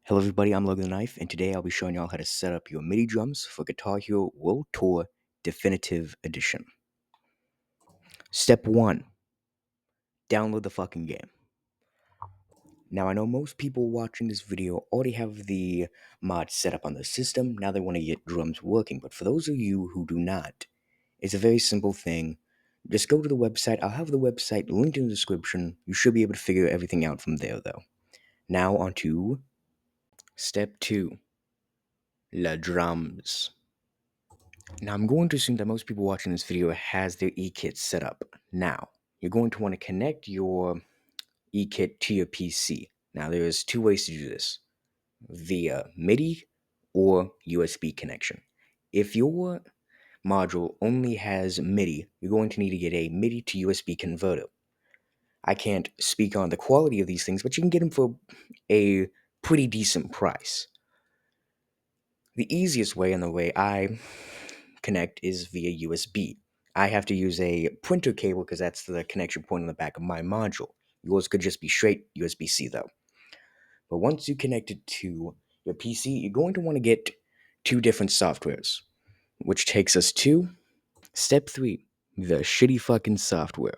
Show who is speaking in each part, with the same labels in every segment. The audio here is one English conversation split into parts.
Speaker 1: Hello everybody, I'm Logan the Knife, and today I'll be showing y'all how to set up your MIDI drums for Guitar Hero World Tour Definitive Edition. Step 1. Download the fucking game. Now I know most people watching this video already have the mod set up on their system, now they want to get drums working, but for those of you who do not, it's a very simple thing. Just go to the website, I'll have the website linked in the description, you should be able to figure everything out from there though. Now on to Step 2. La drums. Now, I'm going to assume that most people watching this video has their eKit set up. Now, you're going to want to connect your eKit to your PC. Now, there's two ways to do this, via MIDI or USB connection. If your module only has MIDI, you're going to need to get a MIDI to USB converter. I can't speak on the quality of these things, but you can get them for a pretty decent price. The easiest way and the way I connect is via USB. I have to use a printer cable because that's the connection point on the back of my module. Yours could just be straight USB-C though. But once you connect it to your PC, you're going to want to get two different softwares, which takes us to Step 3, the shitty fucking software.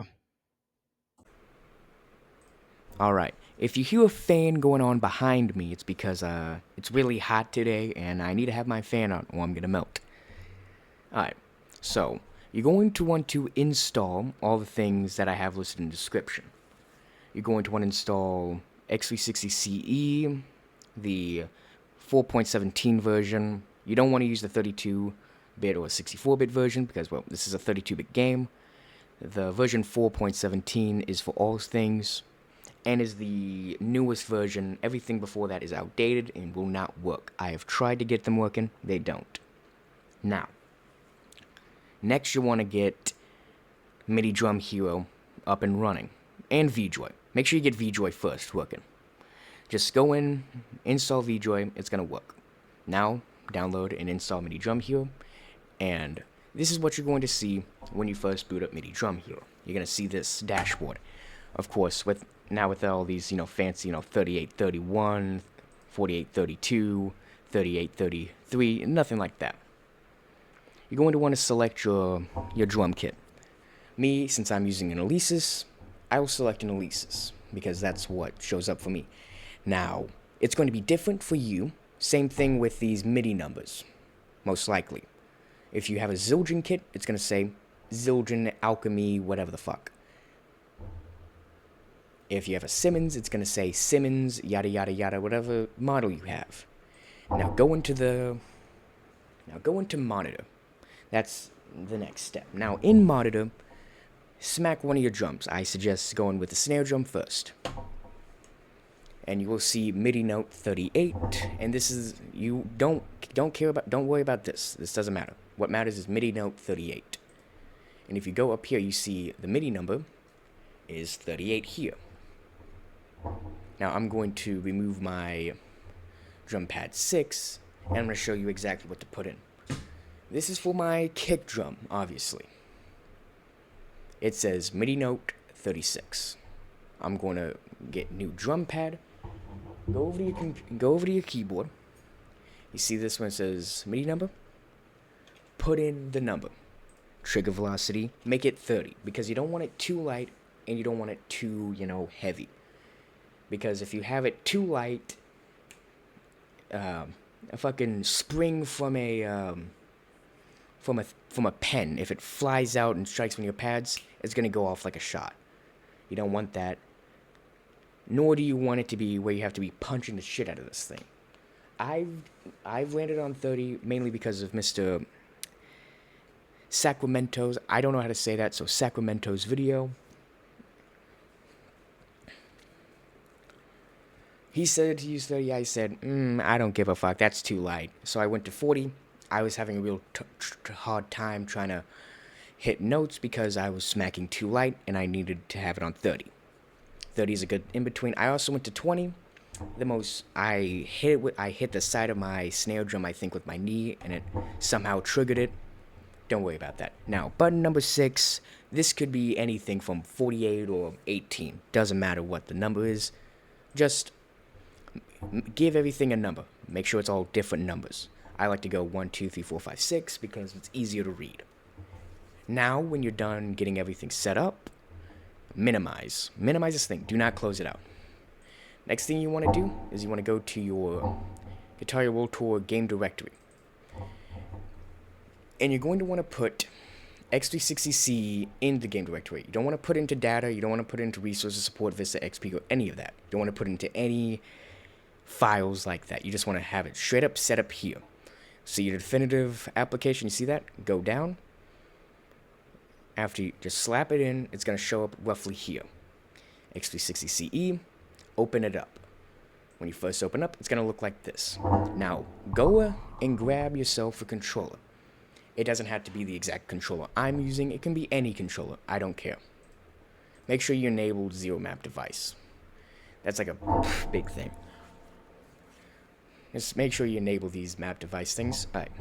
Speaker 1: Alright, if you hear a fan going on behind me, it's because it's really hot today and I need to have my fan on or I'm gonna melt. Alright, so you're going to want to install all the things that I have listed in the description. You're going to want to install X360CE, the 4.17 version. You don't want to use the 32-bit or 64-bit version because, well, this is a 32-bit game. The version 4.17 is for all things and is the newest version. Everything before that is outdated and will not work. I have tried to get them working, they don't. Now, next you want to get MIDI Drum Hero up and running, and VJoy. Make sure you get VJoy first working. Just go in, install VJoy, it's going to work. Now, download and install MIDI Drum Hero, and this is what you're going to see when you first boot up MIDI Drum Hero. You're going to see this dashboard. Of course, with all these, fancy, 3831, 4832, 3833, nothing like that. You're going to want to select your drum kit. Me, since I'm using an Alesis, I will select an Alesis because that's what shows up for me. Now, it's going to be different for you. Same thing with these MIDI numbers, most likely. If you have a Zildjian kit, it's going to say Zildjian, Alchemy, whatever the fuck. If you have a Simmons, it's going to say Simmons, yada yada yada, whatever model you have. Now go into monitor. That's the next step. Now in monitor, smack one of your drums. I suggest going with the snare drum first. And you will see MIDI note 38, and this is, don't worry about this. This doesn't matter. What matters is MIDI note 38. And if you go up here, you see the MIDI number is 38 here. Now I'm going to remove my drum pad 6, and I'm going to show you exactly what to put in. This is for my kick drum, obviously. It says MIDI note 36. I'm going to get new drum pad. Go over to your keyboard. You see this one says MIDI number? Put in the number. Trigger velocity, make it 30 because you don't want it too light and you don't want it too, heavy. Because if you have it too light, a fucking spring from a pen, if it flies out and strikes one of your pads, it's gonna go off like a shot. You don't want that. Nor do you want it to be where you have to be punching the shit out of this thing. I've landed on 30 mainly because of Mr. Sacramento's, I don't know how to say that, so Sacramento's video. He said to use 30, I said, I don't give a fuck, that's too light. So I went to 40. I was having a real hard time trying to hit notes because I was smacking too light and I needed to have it on 30. 30 is a good in-between. I also went to 20. I hit the side of my snare drum, I think, with my knee, and it somehow triggered it. Don't worry about that. Now, button number 6, this could be anything from 48 or 18. Doesn't matter what the number is. Just Give everything a number. Make sure it's all different numbers. I like to go 1, 2, 3, 4, 5, 6 because it's easier to read. Now, when you're done getting everything set up, minimize. Minimize this thing. Do not close it out. Next thing you want to do is you want to go to your Guitar Hero World Tour game directory. And you're going to want to put X360C in the game directory. You don't want to put it into data. You don't want to put it into resources, support, Vista, XP, or any of that. You don't want to put it into any files like that. You just want to have it straight up set up here. So your definitive application, you see that? Go down. After you just slap it in, it's going to show up roughly here. X360CE, open it up. When you first open up, it's going to look like this. Now, go and grab yourself a controller. It doesn't have to be the exact controller I'm using. It can be any controller. I don't care. Make sure you enable zero map device. That's like a big thing. Just make sure you enable these map device things. Alright.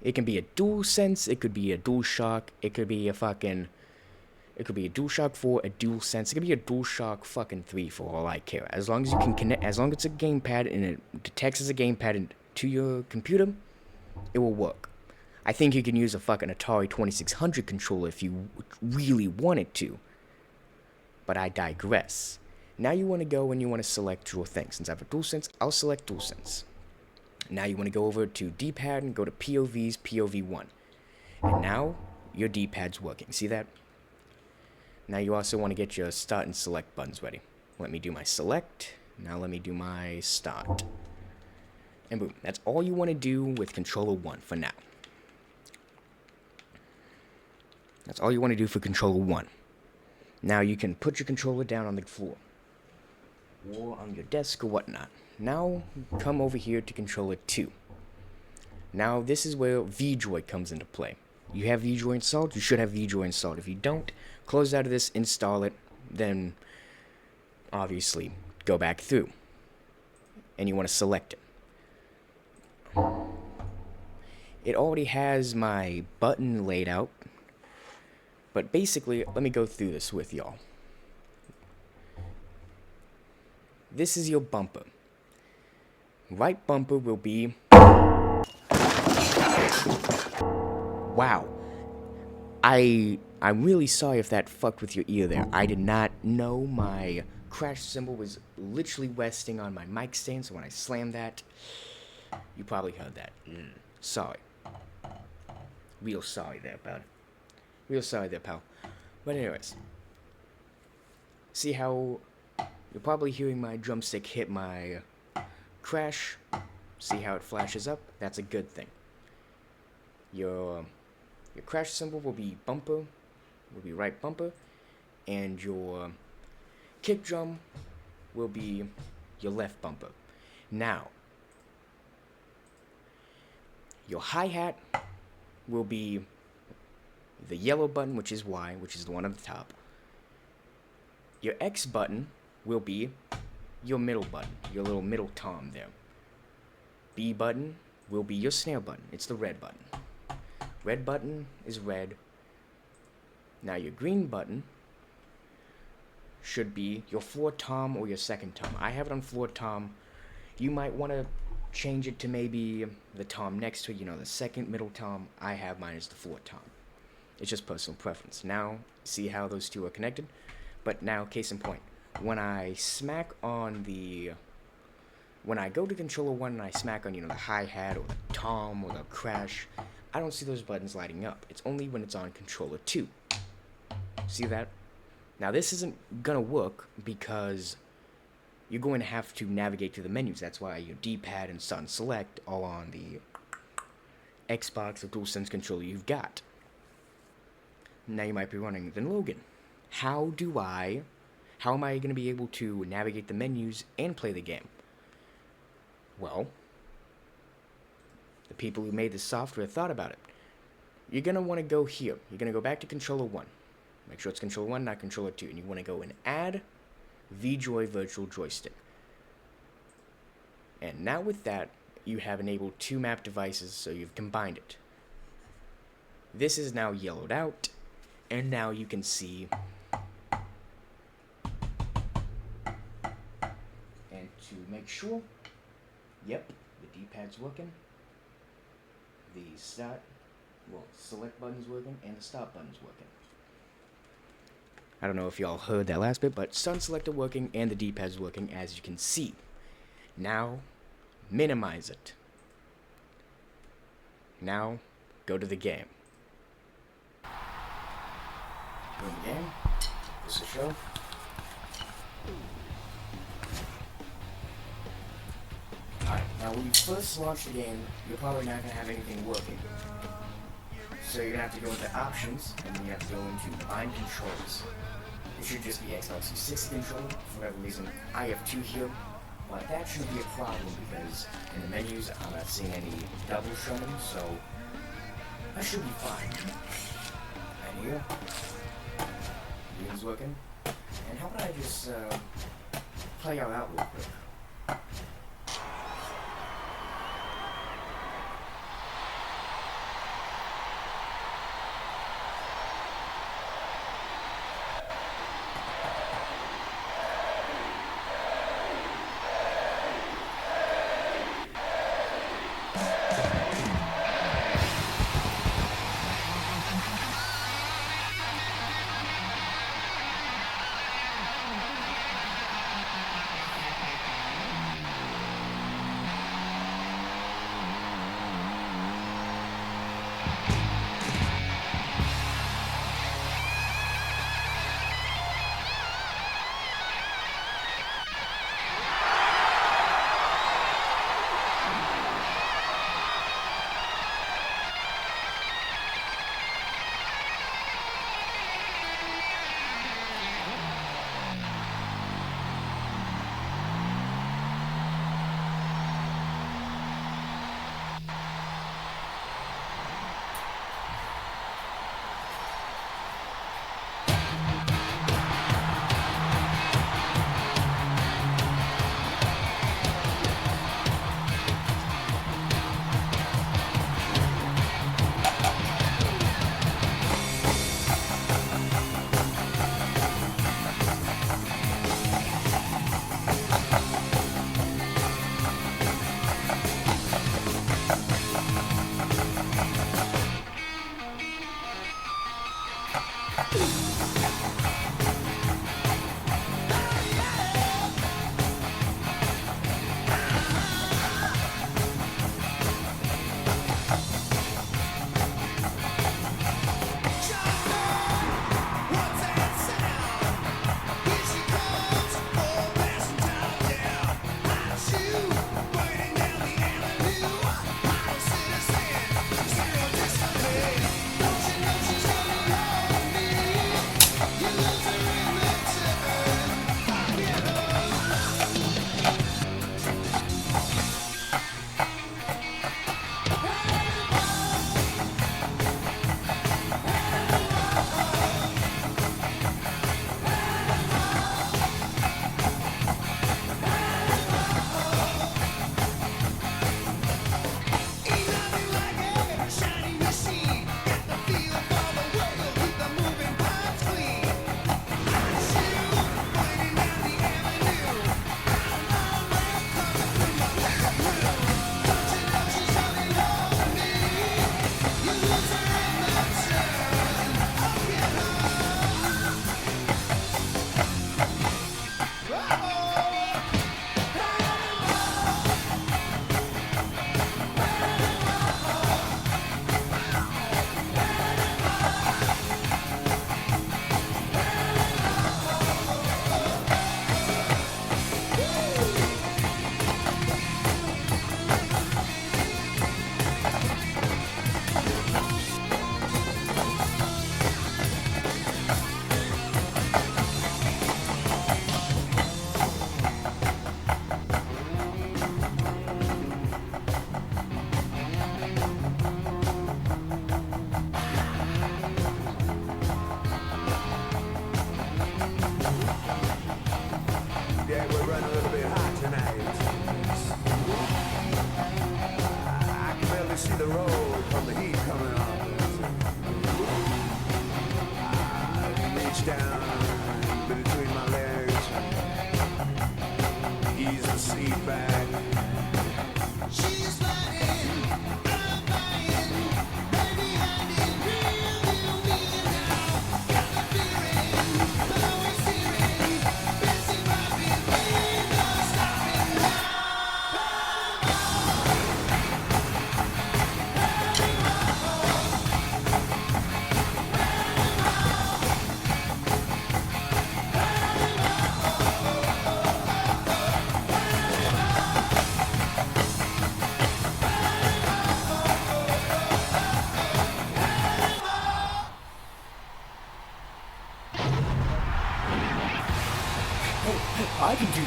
Speaker 1: It can be a DualSense, it could be a DualShock, it could be a DualShock 4, a DualSense, it could be a DualShock fucking 3 for all I care. As long as you can connect, as long as it's a gamepad and it detects as a gamepad to your computer, it will work. I think you can use a fucking Atari 2600 controller if you really wanted to. But I digress. Now you want to go and you want to select your thing. Since I have a DualSense, I'll select DualSense. Now you want to go over to D-pad and go to POVs, POV1. And now your D-pad's working. See that? Now you also want to get your start and select buttons ready. Let me do my select. Now let me do my start. And boom. That's all you want to do with controller 1 for now. That's all you want to do for controller 1. Now you can put your controller down on the floor. Or on your desk or whatnot. Now, come over here to controller 2. Now, this is where VJoy comes into play. You have VJoy installed? You should have VJoy installed. If you don't, close out of this, install it, then, obviously, go back through. And you want to select it. It already has my button laid out. But basically, let me go through this with y'all. This is your bumper. Right bumper will be... Wow. I'm really sorry if that fucked with your ear there. I did not know my crash cymbal was literally resting on my mic stand, so when I slammed that, you probably heard that. Sorry. Real sorry there, pal. Real sorry there, pal. But anyways. See how you're probably hearing my drumstick hit my crash. See how it flashes up? That's a good thing. Your crash cymbal will be bumper, will be right bumper, and your kick drum will be your left bumper. Now, your hi-hat will be the yellow button, which is Y, which is the one on the top. Your X button will be your middle button, your little middle tom there. B button will be your snare button. It's the red button. Red button is red. Now your green button should be your floor tom or your second tom. I have it on floor tom. You might want to change it to maybe the tom next to it, you know, the second middle tom. I have mine as the floor tom. It's just personal preference. Now, see how those two are connected? But now, case in point, when I smack on the... When I go to controller 1 and I smack on, you know, the hi-hat or the tom or the crash, I don't see those buttons lighting up. It's only when it's on controller 2. See that? Now, this isn't gonna work because you're going to have to navigate through the menus. That's why your D-pad and start and select all on the Xbox or DualSense controller you've got. Now you might be wondering, then Logan, how am I going to be able to navigate the menus and play the game? Well, the people who made this software thought about it. You're going to want to go here. You're going to go back to controller 1. Make sure it's controller 1, not controller 2. And you want to go and add VJoy Virtual Joystick. And now with that, you have enabled 2 map devices, so you've combined it. This is now yellowed out. And now you can see, and to make sure. Yep, the D-pad's working. The select button's working, and the stop button's working. I don't know if y'all heard that last bit, but sun selector working and the D-pad's working, as you can see. Now, minimize it. Now, go to the game. Go to the game. This will show. Alright, now when you first launch the game, you're probably not going to have anything working. So you're going to have to go into options, and then you have to go into bind controls. It should just be Xbox 360 controller. For whatever reason, I have two here, but that shouldn't be a problem because in the menus I'm not seeing any double showing, so that should be fine. And here, game's working. And how about I just play y'all out real quick?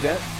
Speaker 2: that?